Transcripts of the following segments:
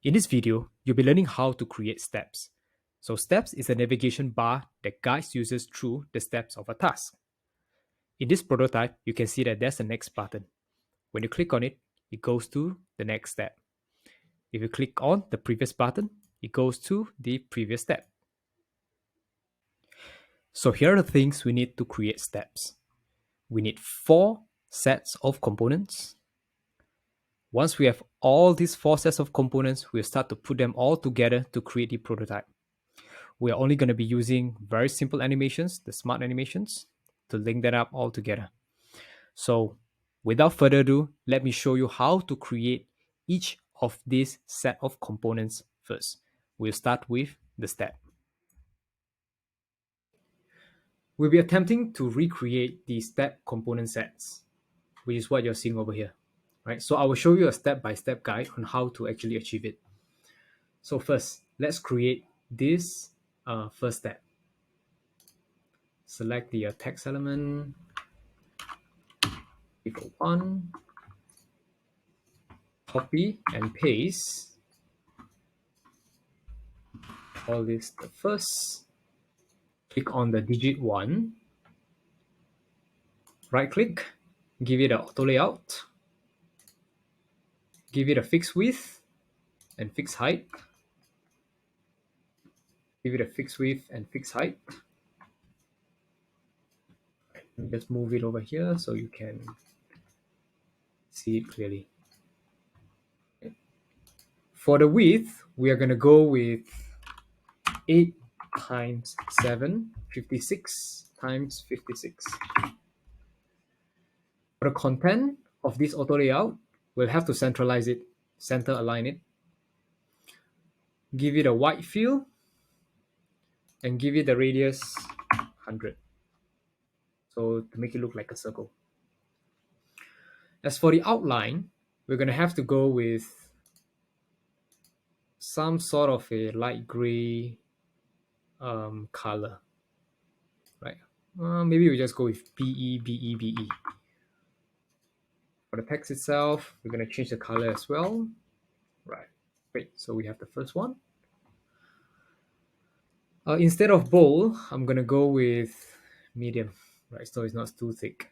In this video, you'll be learning how to create steps. So steps is a navigation bar that guides users through the steps of a task. In this prototype, you can see that there's a next button. When you click on it, it goes to the next step. If you click on the previous button, it goes to the previous step. So here are the things we need to create steps. We need 4 sets of components. Once we have all these 4 sets of components, we'll start to put them all together to create the prototype. We are only going to be using very simple animations, the smart animations, to link that up all together. So without further ado, let me show you how to create each of these set of components first. We'll start with the step. We'll be attempting to recreate the step component sets, which is what you're seeing over here. Right? So I will show you a step-by-step guide on how to actually achieve it. So first, let's create this first step. Select the text element, equal 1, copy and paste all this the first, click on the digit 1, right click, give it an auto layout, give it a fixed width and fixed height, give it a fixed width and fixed height. Let's move it over here so you can see it clearly. For the width, we are going to go with 8 times 7, 56 times 56. For the content of this auto layout, we'll have to centralize it, center align it, give it a white fill, and give it the radius 100. So to make it look like a circle. As for the outline, we're going to have to go with some sort of a light gray color, right? Maybe we just go with BE, BE, BE. For the text itself, we're going to change the color as well. Right, great. So we have the first one. Instead of bold, I'm going to go with medium, right? So it's not too thick.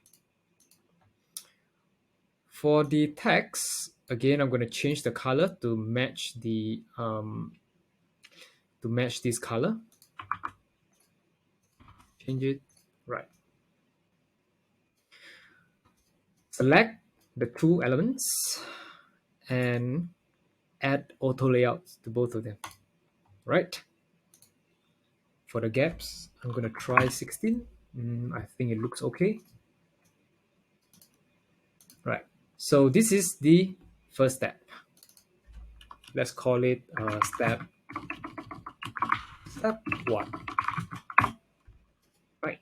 For the text, again, I'm going to change the color to match the this color. Change it, right. Select the 2 elements and add auto layouts to both of them, right? For the gaps, I'm going to try 16. I think it looks okay. Right. So this is the first step. Let's call it step 1. Right.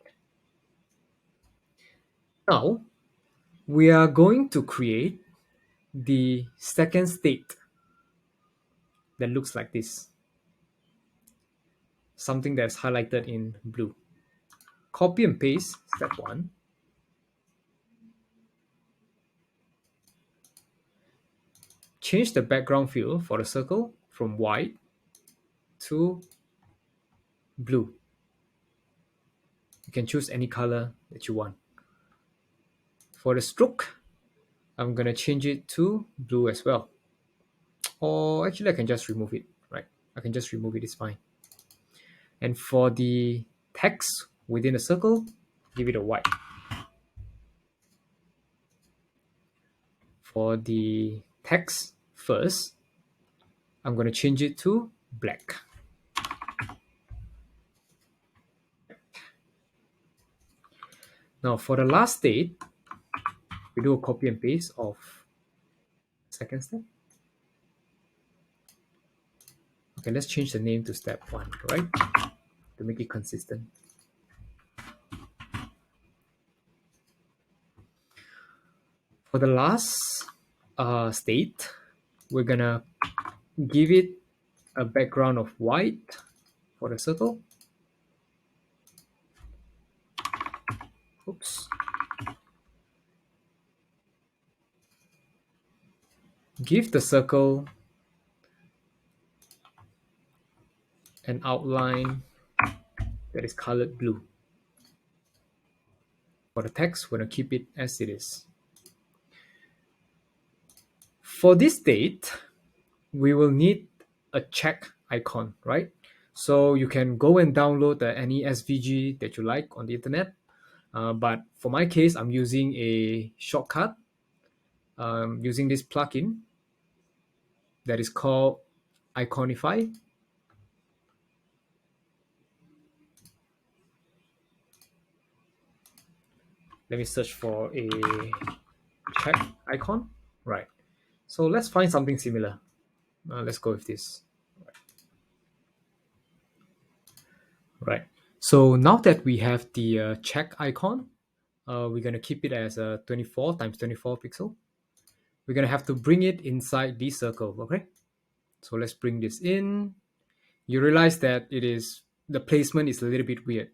Now, we are going to create the second state that looks like this. Something that's highlighted in blue. Copy and paste step 1. Change the background fill for the circle from white to blue. You can choose any color that you want. For the stroke, I'm going to change it to blue as well. Or actually, I can just remove it, right? I can just remove it, it's fine. And for the text within the circle, give it a white. For the text first, I'm going to change it to black. Now for the last state, we do a copy and paste of second step. Okay, let's change the name to step 1, right? To make it consistent. For the last state, we're gonna give it a background of white for the circle. Oops. Give the circle an outline that is colored blue. For the text, we're going to keep it as it is. For this date, we will need a check icon, right? So you can go and download any SVG that you like on the internet. But for my case, I'm using a shortcut using this plugin that is called Iconify. Let me search for a check icon. Right. So let's find something similar. Let's go with this. Right. So now that we have the check icon, we're going to keep it as a 24 times 24 pixel. We're going to have to bring it inside the circle. Okay. So let's bring this in. You realize that the placement is a little bit weird.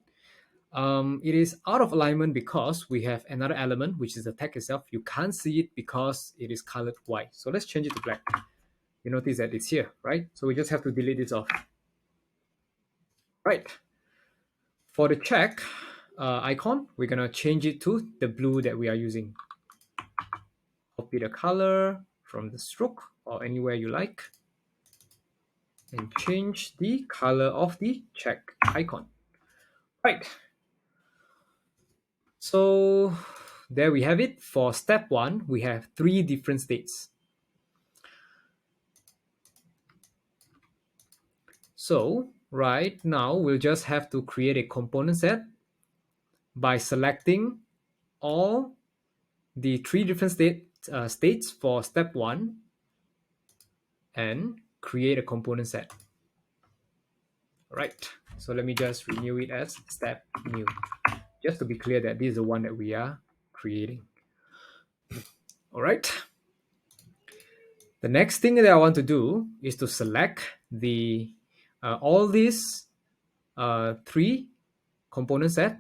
It is out of alignment because we have another element, which is the tag itself. You can't see it because it is colored white. So let's change it to black. You notice that it's here, right? So we just have to delete this off. Right. For the check icon, we're going to change it to the blue that we are using. Copy the color from the stroke or anywhere you like. And change the color of the check icon. Right. So there we have it. For step 1, we have 3 different states. So right now, we'll just have to create a component set by selecting all the 3 different states for step 1 and create a component set. Right. So let me just renew it as step new, just to be clear that this is the one that we are creating. All right. The next thing that I want to do is to select the all these 3 component set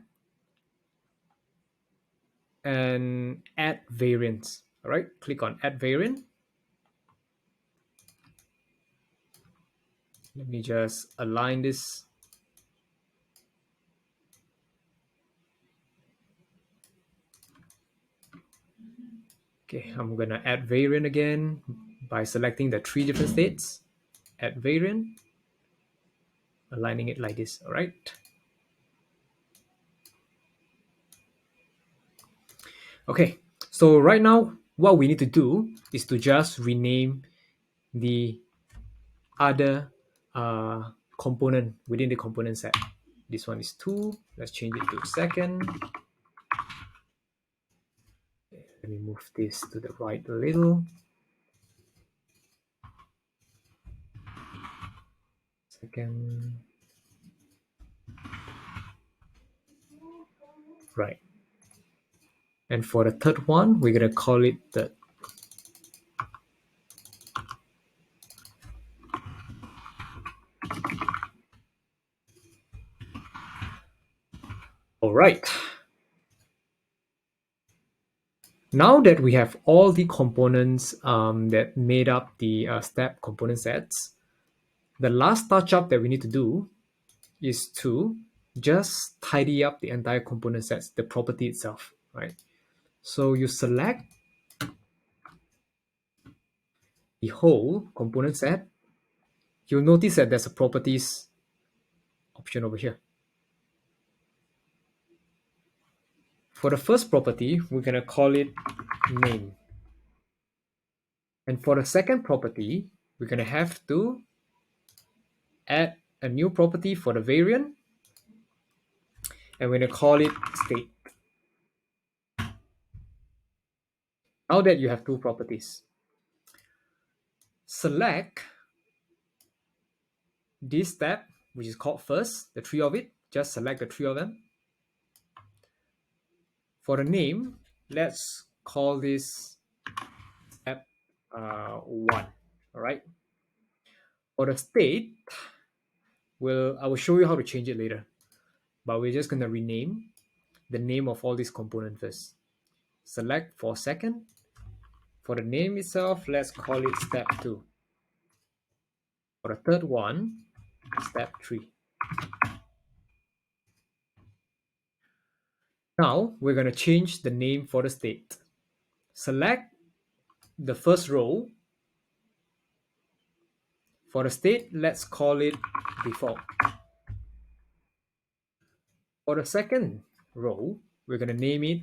and add variants. All right, click on add variant. Let me just align this. Okay, I'm gonna add variant again by selecting the 3 different states. Add variant, aligning it like this. All right. Okay, so right now what we need to do is to just rename the other component within the component set. This one is 2. Let's change it to second. Let me move this to the right a little. Second. Right. And for the third one, we're going to call it the all right. Now that we have all the components that made up the step component sets, the last touch up that we need to do is to just tidy up the entire component sets, the property itself, right? So you select the whole component set. You'll notice that there's a properties option over here. For the first property, we're going to call it name. And for the second property, we're going to have to add a new property for the variant. And we're going to call it state. Now that you have 2 properties, select this step, which is called first, the 3 of it. Just select the 3 of them. For the name, let's call this step 1. All right. For the state, I will show you how to change it later. But we're just going to rename the name of all these components first. Select for second. For the name itself, let's call it step 2. For the third one, step 3. Now we're going to change the name for the state. Select the first row. For the state, let's call it default. For the second row, we're going to name it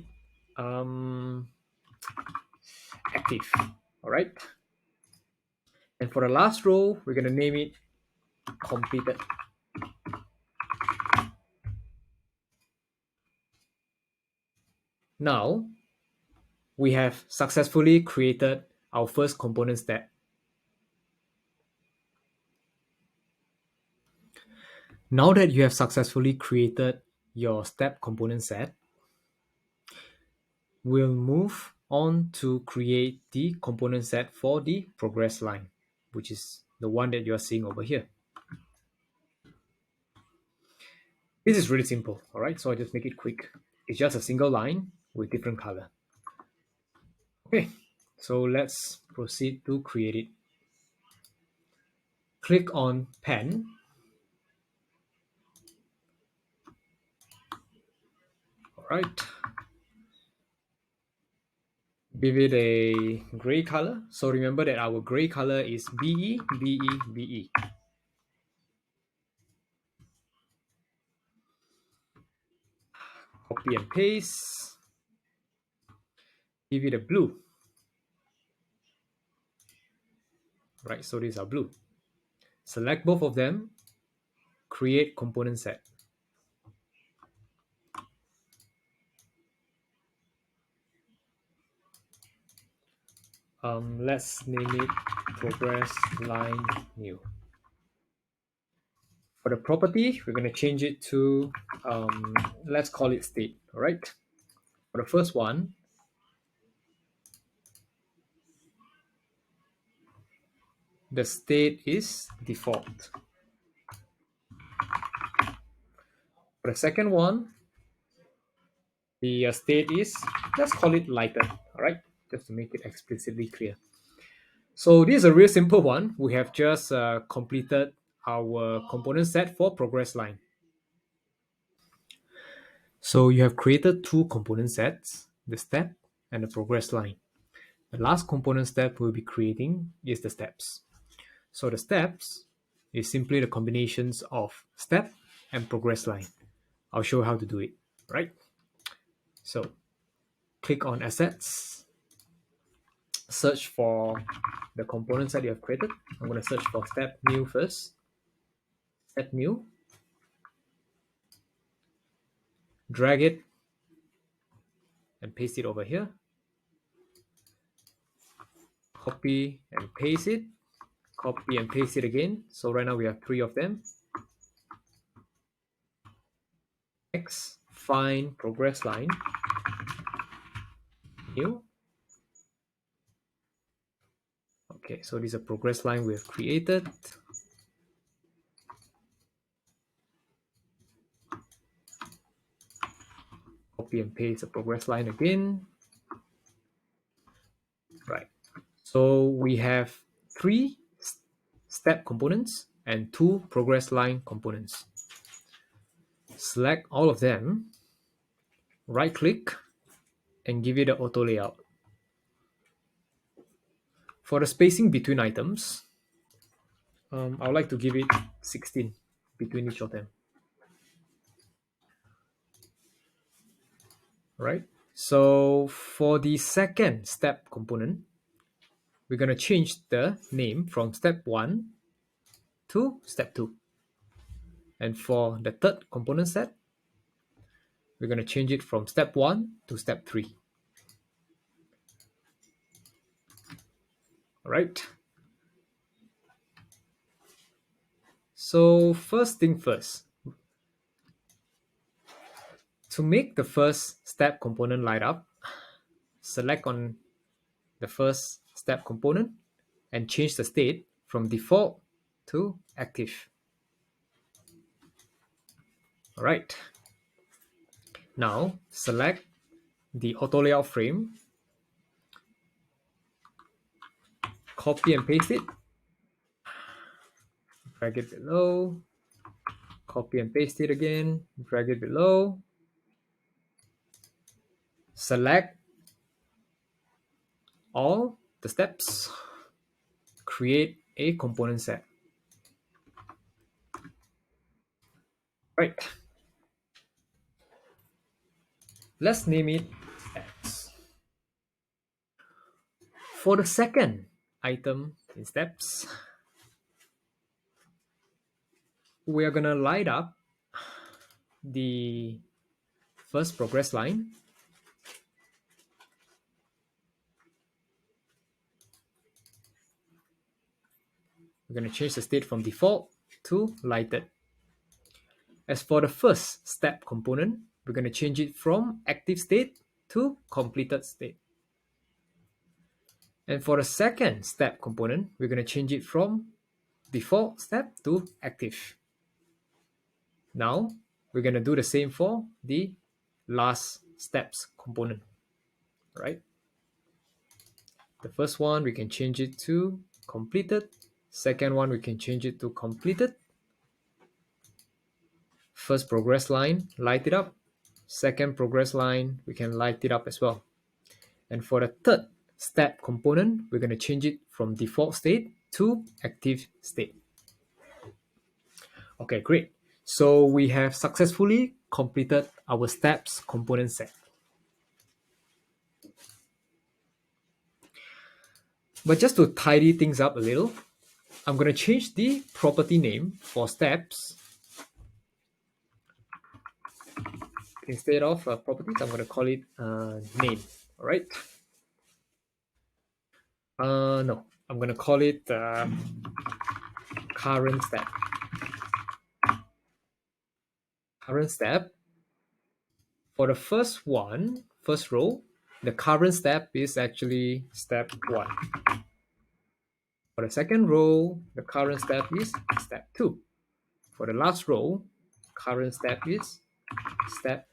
active. All right. And for the last row, we're going to name it completed. Now, we have successfully created our first component step. Now that you have successfully created your step component set, we'll move on to create the component set for the progress line, which is the one that you're seeing over here. This is really simple, all right? So I'll just make it quick. It's just a single line with different color. Okay, so let's proceed to create it. Click on pen. All right. Give it a gray color. So remember that our gray color is BE, BE, BE. Copy and paste. Give it a blue. Right, so these are blue. Select both of them. Create component set. Let's name it progress line new. For the property, we're going to change it to, let's call it state, all right? For the first one, the state is default. For the second one, the state is, let's call it lighter, all right? Just to make it explicitly clear. So this is a real simple one. We have just completed our component set for progress line. So you have created two component sets, the step and the progress line. The last component step we'll be creating is the steps. So the steps is simply the combinations of step and progress line. I'll show you how to do it, right? So click on assets, search for the components that you have created. I'm going to search for step new first. Step new. Drag it and paste it over here. Copy and paste it. Copy and paste it again. So right now we have 3 of them. Next, find progress line. New. Okay, so this is a progress line we have created. Copy and paste the progress line again. Right. So we have 3 step components and 2 progress line components. Select all of them, right click, and give it an auto layout. For the spacing between items, I would like to give it 16 between each of them. Right. So for the second step component, we're going to change the name from step 1 to step 2. And for the third component set, we're going to change it from step 1 to step 3. All right. So first thing first, to make the first step component light up, select on the first step component and change the state from default to active. All right. Now select the auto layout frame, copy and paste it, drag it below, Copy and paste it again, drag it below, select all the steps, create a component set. Right. Let's name it steps. For the second item in steps, we are gonna light up the first progress line. We're gonna change the state from default to lighted. As for the first step component, we're gonna change it from active state to completed state. And for the second step component, we're gonna change it from default step to active. Now, we're gonna do the same for the last steps component, right? The first one, we can change it to completed. Second one, we can change it to completed. First progress line, light it up. Second progress line, we can light it up as well. And for the third step component, we're going to change it from default state to active state. Okay, great. So we have successfully completed our steps component set. But just to tidy things up a little, I'm going to change the property name for steps. Instead of properties, I'm going to call it name. All right. No, I'm going to call it current step. Current step. For the first one, first row, the current step is actually step 1. For the second row, the current step is step 2. For the last row, current step is step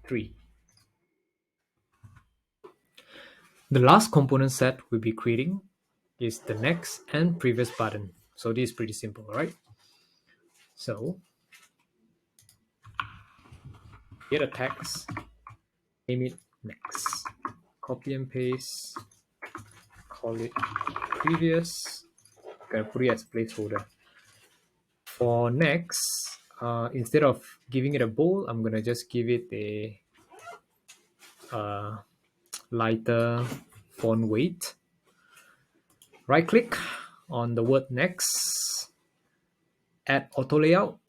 3. The last component set we'll be creating is the next and previous button. So this is pretty simple, right? So create a text, name it next, copy and paste, call it previous, gonna put it as placeholder. For next, instead of giving it a bold, I'm gonna just give it a lighter font weight. Right click on the word next, add auto layout.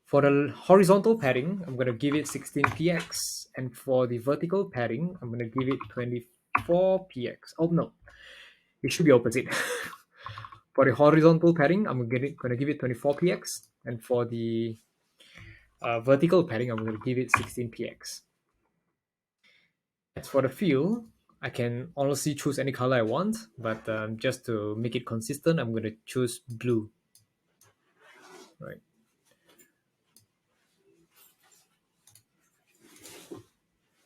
For the horizontal padding, I'm gonna give it 16px, and for the vertical padding, I'm gonna give it 24px. Oh no, it should be opposite. For the horizontal padding, I'm gonna give it 24px, and for the vertical padding, I'm gonna give it 16px. As for the fill, I can honestly choose any color I want, but just to make it consistent, I'm gonna choose blue. Right.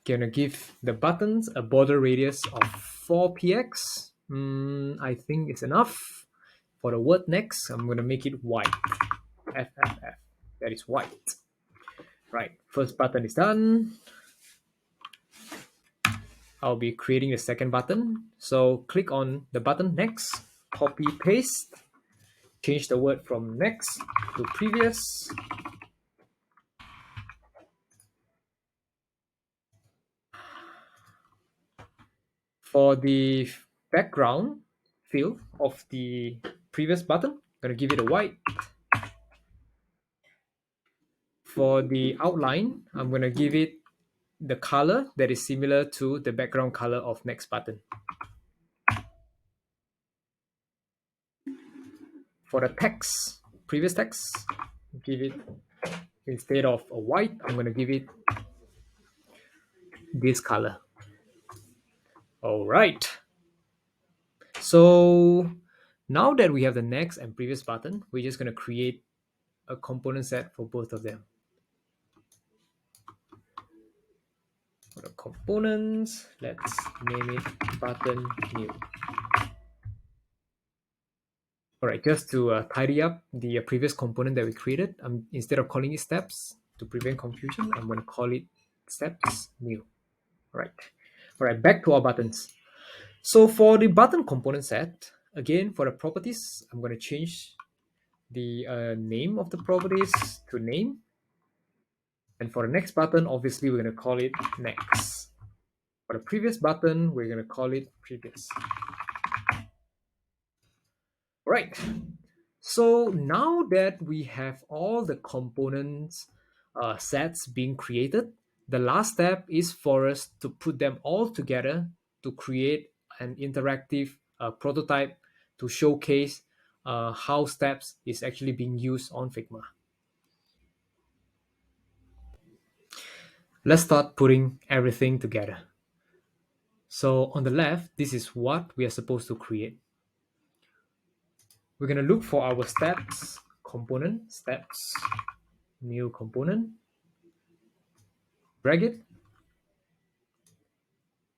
Gonna give the buttons a border radius of 4px. I think it's enough. For the word next, I'm gonna make it white. FFF. That is white. Right. First button is done. I'll be creating the second button. So click on the button next, copy paste, change the word from next to previous. For the background fill of the previous button, I'm gonna give it a white. For the outline, I'm gonna give it the color that is similar to the background color of next button. For the text, previous text, give it, instead of a white, I'm gonna give it this color. All right. So now that we have the next and previous button, we're just gonna create a component set for both of them. For the components, let's name it button new. All right, just to tidy up the previous component that we created, instead of calling it steps to prevent confusion, I'm going to call it steps new. All right. All right, back to our buttons. So for the button component set, again, for the properties, I'm going to change the name of the properties to name. And for the next button, obviously, we're going to call it next. For the previous button, we're going to call it previous. All right. So now that we have all the components sets being created, the last step is for us to put them all together to create an interactive prototype to showcase how steps is actually being used on Figma. Let's start putting everything together. So on the left, this is what we are supposed to create. We're going to look for our steps component, steps, new component, drag it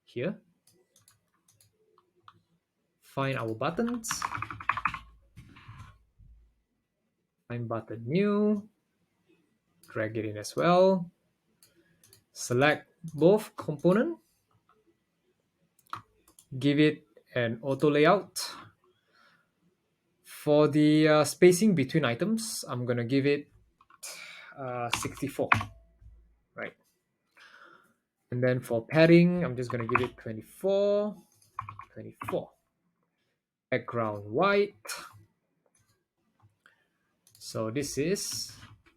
here, find our buttons, find button new, drag it in as well, select both component, give it an auto layout. For the spacing between items, I'm going to give it 64, right? And then for padding, I'm just going to give it 24, 24. Background white. So this is,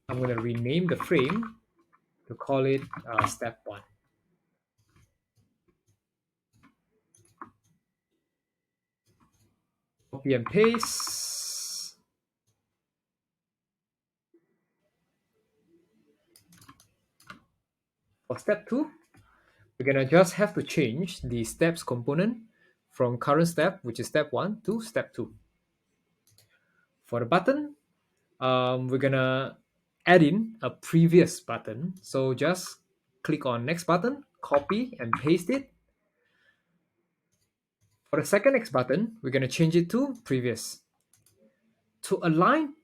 I'm going to rename the frame to call it step 1. Copy and paste. For step 2, we're going to just have to change the steps component from current step, which is step 1, to step 2. For the button, we're going to add in a previous button. So just click on next button, copy and paste it. For the second next button, we're going to change it to previous. To align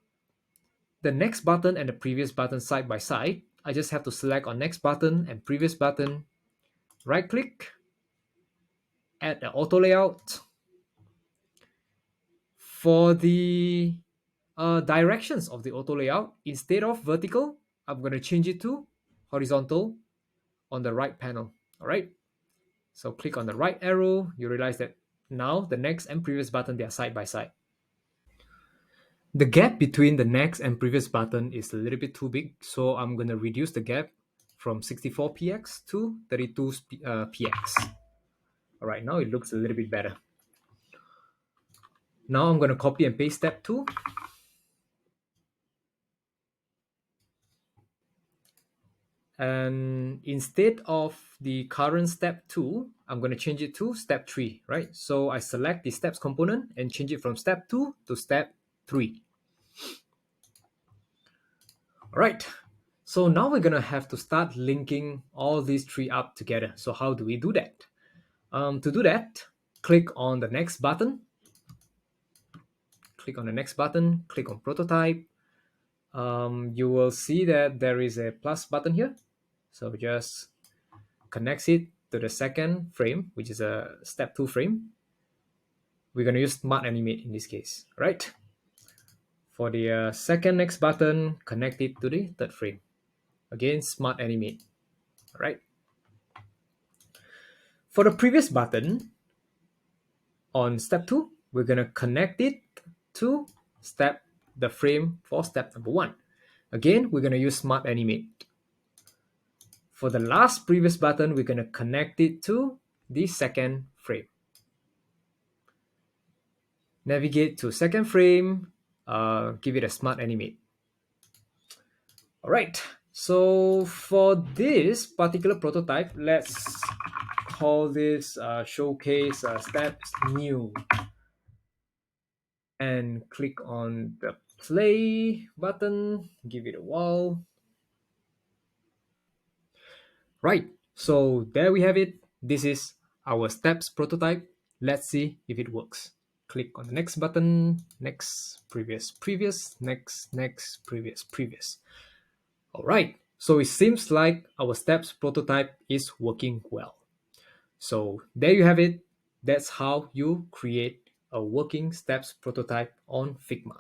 the next button and the previous button side by side, I just have to select on next button and previous button, right click, add the auto layout. For the directions of the auto layout, instead of vertical, I'm going to change it to horizontal on the right panel. All right. So click on the right arrow. You realize that now the next and previous button, they are side by side. The gap between the next and previous button is a little bit too big. So I'm going to reduce the gap from 64px to 32px. All right. Now it looks a little bit better. Now I'm going to copy and paste step 2. And instead of the current step 2, I'm going to change it to step 3, right? So I select the steps component and change it from step 2 to step 3. All right. So now we're going to have to start linking all these 3 up together. So how do we do that? To do that, click on the next button. Click on the next button, click on prototype. You will see that there is a plus button here. So just connects it to the second frame, which is a step 2 frame. We're going to use smart animate in this case, right? For the second next button, connect it to the third frame. Again, smart animate, all right? For the previous button, on step 2, we're going to connect it to the frame for step number 1. Again, we're going to use smart animate. For the last previous button, we're going to connect it to the second frame. Navigate to second frame, give it a smart animate. All right, so for this particular prototype, let's call this showcase steps new, and click on the play button, give it a while. Right, so there we have it. This is our steps prototype. Let's see if it works. Click on the next button, next, previous, previous, next, next, previous, previous. All right, so it seems like our steps prototype is working well. So there you have it. That's how you create a working steps prototype on Figma.